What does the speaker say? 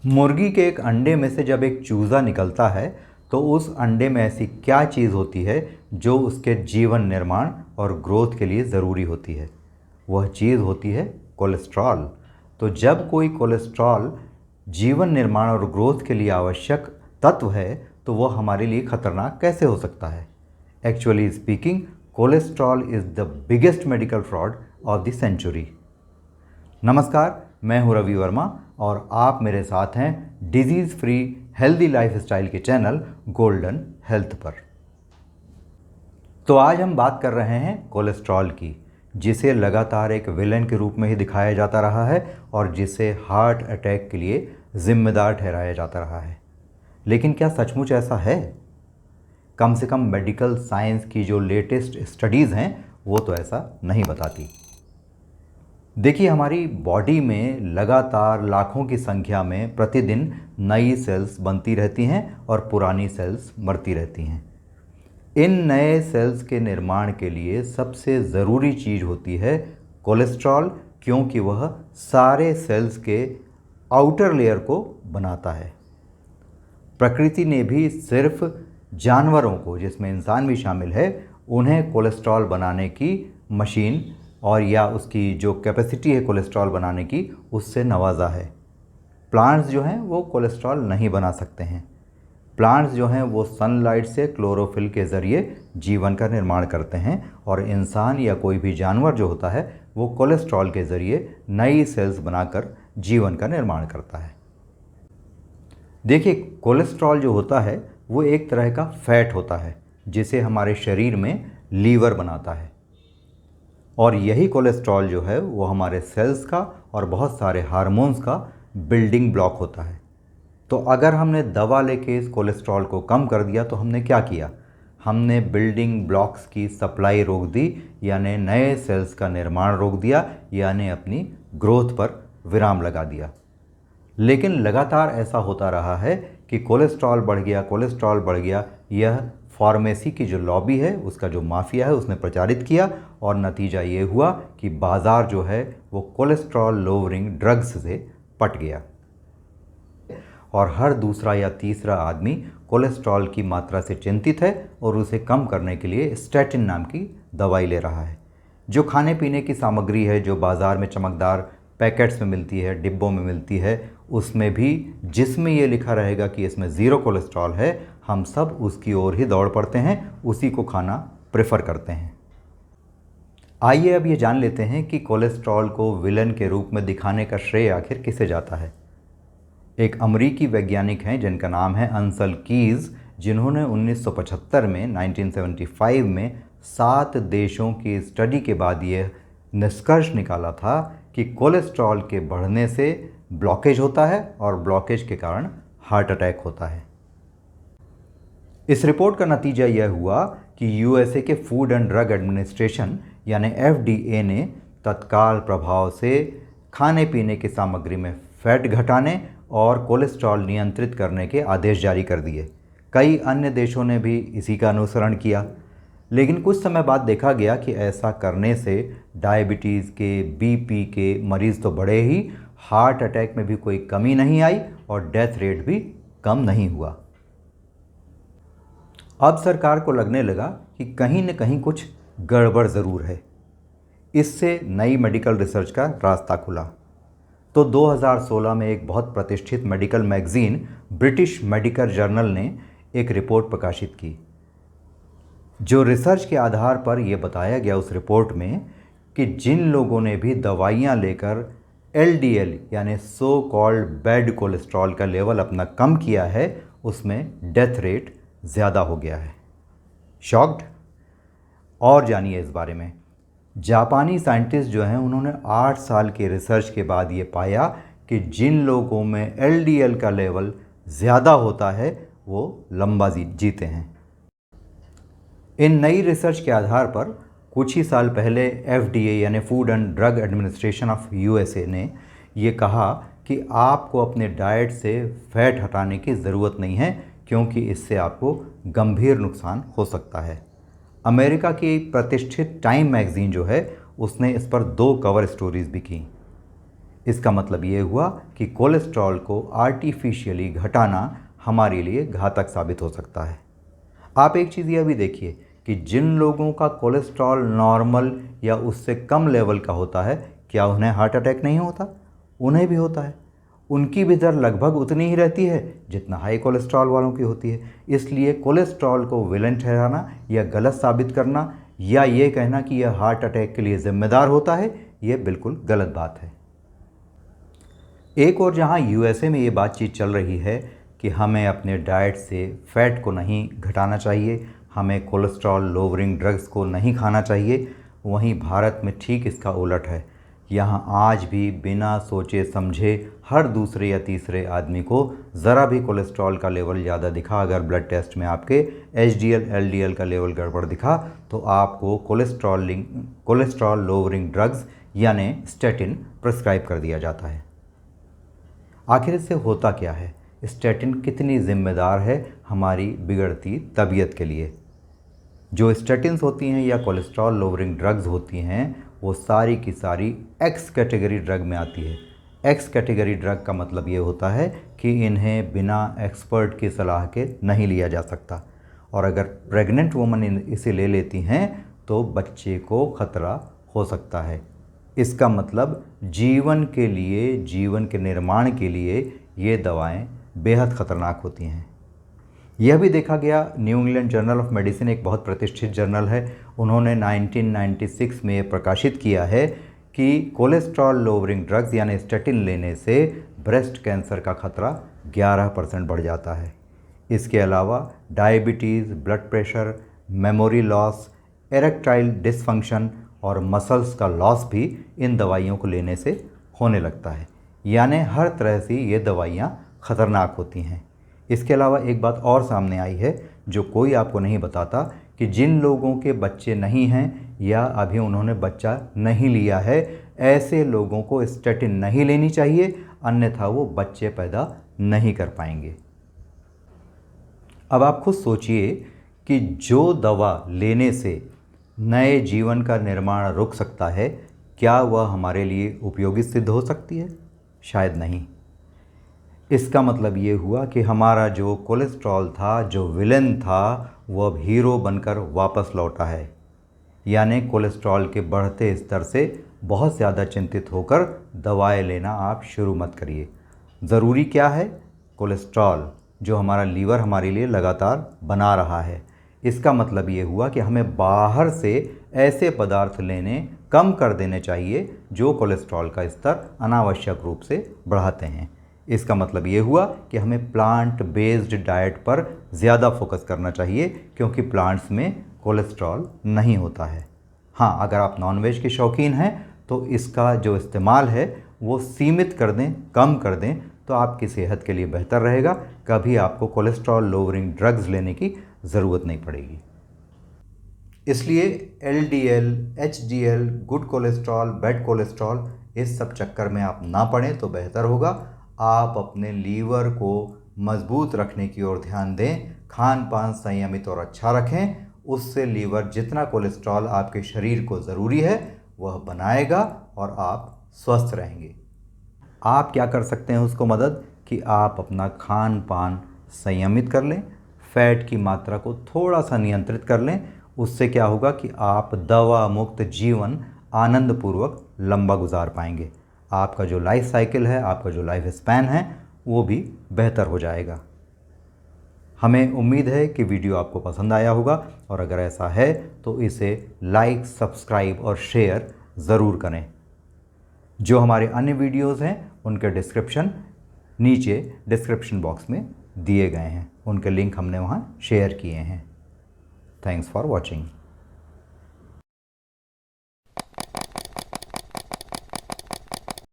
मुर्गी के एक अंडे में से जब एक चूज़ा निकलता है तो उस अंडे में ऐसी क्या चीज़ होती है जो उसके जीवन निर्माण और ग्रोथ के लिए ज़रूरी होती है। वह चीज़ होती है कोलेस्ट्रॉल। तो जब कोई कोलेस्ट्रॉल जीवन निर्माण और ग्रोथ के लिए आवश्यक तत्व है तो वह हमारे लिए खतरनाक कैसे हो सकता है। Actually speaking, cholesterol is the biggest medical fraud of the century. नमस्कार, मैं हूं रवि वर्मा और आप मेरे साथ हैं डिजीज़ फ्री हेल्दी लाइफस्टाइल के चैनल गोल्डन हेल्थ पर। तो आज हम बात कर रहे हैं कोलेस्ट्रॉल की, जिसे लगातार एक विलेन के रूप में ही दिखाया जाता रहा है और जिसे हार्ट अटैक के लिए जिम्मेदार ठहराया जाता रहा है। लेकिन क्या सचमुच ऐसा है? कम से कम मेडिकल साइंस की जो लेटेस्ट स्टडीज़ हैं वो तो ऐसा नहीं बताती। देखिए, हमारी बॉडी में लगातार लाखों की संख्या में प्रतिदिन नई सेल्स बनती रहती हैं और पुरानी सेल्स मरती रहती हैं। इन नए सेल्स के निर्माण के लिए सबसे ज़रूरी चीज़ होती है कोलेस्ट्रॉल, क्योंकि वह सारे सेल्स के आउटर लेयर को बनाता है। प्रकृति ने भी सिर्फ जानवरों को, जिसमें इंसान भी शामिल है, उन्हें कोलेस्ट्रॉल बनाने की मशीन और या उसकी जो कैपेसिटी है कोलेस्ट्रॉल बनाने की, उससे नवाजा है। प्लांट्स जो हैं वो कोलेस्ट्रॉल नहीं बना सकते हैं। प्लांट्स जो हैं वो सनलाइट से क्लोरोफिल के ज़रिए जीवन का निर्माण करते हैं और इंसान या कोई भी जानवर जो होता है वो कोलेस्ट्रॉल के ज़रिए नई सेल्स बनाकर जीवन का निर्माण करता है। देखिए, कोलेस्ट्रॉल जो होता है वो एक तरह का फैट होता है जिसे हमारे शरीर में लीवर बनाता है, और यही कोलेस्ट्रॉल जो है वो हमारे सेल्स का और बहुत सारे हार्मोन्स का बिल्डिंग ब्लॉक होता है। तो अगर हमने दवा लेके इस कोलेस्ट्रॉल को कम कर दिया तो हमने क्या किया? हमने बिल्डिंग ब्लॉक्स की सप्लाई रोक दी, यानी नए सेल्स का निर्माण रोक दिया, यानी अपनी ग्रोथ पर विराम लगा दिया। लेकिन लगातार ऐसा होता रहा है कि कोलेस्ट्रॉल बढ़ गया, कोलेस्ट्रॉल बढ़ गया। यह फार्मेसी की जो लॉबी है, उसका जो माफिया है, उसने प्रचारित किया और नतीजा ये हुआ कि बाज़ार जो है वो कोलेस्ट्रॉल लोवरिंग ड्रग्स से पट गया और हर दूसरा या तीसरा आदमी कोलेस्ट्रॉल की मात्रा से चिंतित है और उसे कम करने के लिए स्टैटिन नाम की दवाई ले रहा है। जो खाने पीने की सामग्री है, जो बाज़ार में चमकदार पैकेट्स में मिलती है, डिब्बों में मिलती है, उसमें भी जिसमें ये लिखा रहेगा कि इसमें ज़ीरो कोलेस्ट्रॉल है, हम सब उसकी ओर ही दौड़ पड़ते हैं, उसी को खाना प्रेफर करते हैं। आइए अब ये जान लेते हैं कि कोलेस्ट्रॉल को विलन के रूप में दिखाने का श्रेय आखिर किसे जाता है। एक अमरीकी वैज्ञानिक हैं जिनका नाम है अंसल कीज, जिन्होंने 1975 में 1975 में 7 देशों की स्टडी के बाद यह निष्कर्ष निकाला था कि कोलेस्ट्रॉल के बढ़ने से ब्लॉकेज होता है और ब्लॉकेज के कारण हार्ट अटैक होता है। इस रिपोर्ट का नतीजा यह हुआ कि यूएसए के फूड एंड ड्रग एडमिनिस्ट्रेशन यानी एफडीए ने तत्काल प्रभाव से खाने पीने की सामग्री में फैट घटाने और कोलेस्ट्रॉल नियंत्रित करने के आदेश जारी कर दिए। कई अन्य देशों ने भी इसी का अनुसरण किया, लेकिन कुछ समय बाद देखा गया कि ऐसा करने से डायबिटीज़ के, बीपी के मरीज़ तो बढ़े ही, हार्ट अटैक में भी कोई कमी नहीं आई और डेथ रेट भी कम नहीं हुआ। अब सरकार को लगने लगा कि कहीं न कहीं कुछ गड़बड़ ज़रूर है। इससे नई मेडिकल रिसर्च का रास्ता खुला। तो 2016 में एक बहुत प्रतिष्ठित medical magazine British medical journal ने एक रिपोर्ट प्रकाशित की। जो रिसर्च के आधार पर यह बताया गया उस रिपोर्ट में कि जिन लोगों ने भी दवाइयाँ लेकर एलडीएल यानी सो कॉल्ड बैड कोलेस्ट्रॉल का लेवल अपना कम किया है, उसमें डेथ रेट ज़्यादा हो गया है। शॉक्ड? और जानिए इस बारे में। जापानी साइंटिस्ट जो हैं, उन्होंने 8 साल के रिसर्च के बाद ये पाया कि जिन लोगों में एलडीएल का लेवल ज़्यादा होता है वो लंबा जीते हैं। इन नई रिसर्च के आधार पर कुछ ही साल पहले एफडीए यानी food and drug administration of USA ने ये कहा कि आपको अपने डाइट से फैट हटाने की ज़रूरत नहीं है, क्योंकि इससे आपको गंभीर नुकसान हो सकता है। अमेरिका की प्रतिष्ठित टाइम मैगज़ीन जो है, उसने इस पर 2 कवर स्टोरीज़ भी की। इसका मतलब ये हुआ कि कोलेस्ट्रॉल को आर्टिफिशियली घटाना हमारे लिए घातक साबित हो सकता है। आप एक चीज़ यह भी देखिए कि जिन लोगों का कोलेस्ट्रॉल नॉर्मल या उससे कम लेवल का होता है, क्या उन्हें हार्ट अटैक नहीं होता? उन्हें भी होता है। उनकी भी दर लगभग उतनी ही रहती है जितना हाई कोलेस्ट्रॉल वालों की होती है। इसलिए कोलेस्ट्रॉल को विलेन ठहराना या गलत साबित करना या ये कहना कि यह हार्ट अटैक के लिए जिम्मेदार होता है, यह बिल्कुल गलत बात है। एक और जहाँ यूएसए में ये बातचीत चल रही है कि हमें अपने डाइट से फैट को नहीं घटाना चाहिए, हमें कोलेस्ट्रॉल लोवरिंग ड्रग्स को नहीं खाना चाहिए, वहीं भारत में ठीक इसका उलट है। यहाँ आज भी बिना सोचे समझे हर दूसरे या तीसरे आदमी को ज़रा भी कोलेस्ट्रॉल का लेवल ज़्यादा दिखा, अगर ब्लड टेस्ट में आपके एचडीएल एलडीएल का लेवल गड़बड़ दिखा तो आपको कोलेस्ट्रॉल लोवरिंग ड्रग्स यानी स्टैटिन प्रिस्क्राइब कर दिया जाता है। आखिर इससे होता क्या है? स्टैटिन कितनी ज़िम्मेदार है हमारी बिगड़ती तबीयत के लिए? जो स्टैटिन्स होती हैं या कोलेस्ट्रॉल लोवरिंग ड्रग्स होती हैं, वो सारी की सारी एक्स कैटेगरी ड्रग में आती है। एक्स कैटेगरी ड्रग का मतलब ये होता है कि इन्हें बिना एक्सपर्ट की सलाह के नहीं लिया जा सकता, और अगर प्रेग्नेंट वुमन इसे ले लेती हैं तो बच्चे को खतरा हो सकता है। इसका मतलब जीवन के निर्माण के लिए ये दवाएं बेहद ख़तरनाक होती हैं। यह भी देखा गया, new England journal of medicine एक बहुत प्रतिष्ठित जर्नल है, उन्होंने 1996 में प्रकाशित किया है कि कोलेस्ट्रॉल लोवरिंग ड्रग्स यानी स्टैटिन लेने से ब्रेस्ट कैंसर का खतरा 11% बढ़ जाता है। इसके अलावा diabetes, blood pressure, memory loss, erectile dysfunction और मसल्स का लॉस भी इन दवाइयों को लेने से होने लगता है। यानी हर तरह से ये दवाइयाँ ख़तरनाक होती हैं। इसके अलावा एक बात और सामने आई है जो कोई आपको नहीं बताता कि जिन लोगों के बच्चे नहीं हैं या अभी उन्होंने बच्चा नहीं लिया है, ऐसे लोगों को स्टैटिन नहीं लेनी चाहिए, अन्यथा वो बच्चे पैदा नहीं कर पाएंगे। अब आप खुद सोचिए कि जो दवा लेने से नए जीवन का निर्माण रुक सकता है, क्या वह हमारे लिए उपयोगी सिद्ध हो सकती है? शायद नहीं। इसका मतलब ये हुआ कि हमारा जो कोलेस्ट्रॉल था, जो विलेन था, वह अब हीरो बनकर वापस लौटा है। यानी कोलेस्ट्रॉल के बढ़ते स्तर से बहुत ज़्यादा चिंतित होकर दवाएं लेना आप शुरू मत करिए। ज़रूरी क्या है? कोलेस्ट्रॉल जो हमारा लीवर हमारे लिए लगातार बना रहा है। इसका मतलब ये हुआ कि हमें बाहर से ऐसे पदार्थ लेने कम कर देने चाहिए जो कोलेस्ट्रॉल का स्तर अनावश्यक रूप से बढ़ाते हैं। इसका मतलब ये हुआ कि हमें प्लांट बेस्ड डाइट पर ज़्यादा फोकस करना चाहिए, क्योंकि प्लांट्स में कोलेस्ट्रॉल नहीं होता है। हाँ, अगर आप नॉनवेज के शौकीन हैं तो इसका जो इस्तेमाल है वो सीमित कर दें, कम कर दें, तो आपकी सेहत के लिए बेहतर रहेगा। कभी आपको कोलेस्ट्रॉल लोवरिंग ड्रग्स लेने की ज़रूरत नहीं पड़ेगी। इसलिए LDL, HDL, good cholesterol, bad cholesterol, इस सब चक्कर में आप ना पड़ें तो बेहतर होगा। आप अपने लीवर को मजबूत रखने की ओर ध्यान दें, खान पान संयमित और अच्छा रखें, उससे लीवर जितना कोलेस्ट्रॉल आपके शरीर को ज़रूरी है वह बनाएगा और आप स्वस्थ रहेंगे। आप क्या कर सकते हैं उसको मदद, कि आप अपना खान पान संयमित कर लें, फैट की मात्रा को थोड़ा सा नियंत्रित कर लें। उससे क्या होगा कि आप दवा मुक्त जीवन आनंदपूर्वक लंबा गुजार पाएंगे। आपका जो लाइफ साइकिल है, आपका जो लाइफ स्पैन है, वो भी बेहतर हो जाएगा। हमें उम्मीद है कि वीडियो आपको पसंद आया होगा, और अगर ऐसा है तो इसे लाइक, सब्सक्राइब और शेयर ज़रूर करें। जो हमारे अन्य वीडियोज़ हैं उनके नीचे डिस्क्रिप्शन बॉक्स में दिए गए हैं, उनके लिंक हमने वहाँ शेयर किए हैं। Thanks for watching.